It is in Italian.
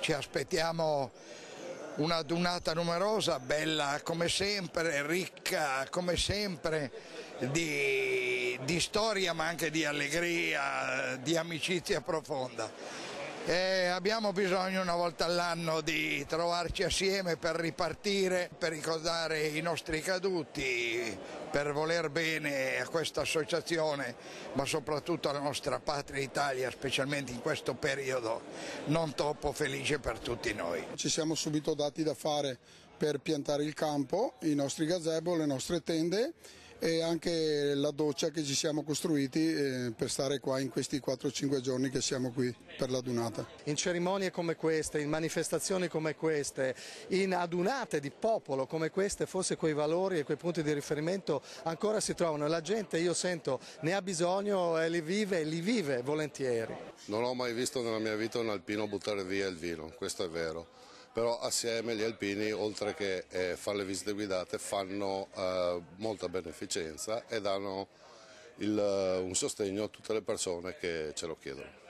ci aspettiamo una adunata numerosa, bella come sempre, ricca come sempre di storia ma anche di allegria, di amicizia profonda. Abbiamo bisogno una volta all'anno di trovarci assieme per ripartire, per ricordare i nostri caduti, per voler bene a questa associazione, ma soprattutto alla nostra patria Italia, specialmente in questo periodo non troppo felice per tutti noi. Ci siamo subito dati da fare per piantare il campo, i nostri gazebo, le nostre tende e anche la doccia che ci siamo costruiti per stare qua in questi 4-5 giorni che siamo qui per l'adunata. In cerimonie come queste, in manifestazioni come queste, in adunate di popolo come queste, forse quei valori e quei punti di riferimento ancora si trovano e la gente, io sento, ne ha bisogno e li vive volentieri. Non ho mai visto nella mia vita un alpino buttare via il vino, questo è vero. Però assieme gli alpini, oltre che fare le visite guidate, fanno molta beneficenza e danno un sostegno a tutte le persone che ce lo chiedono.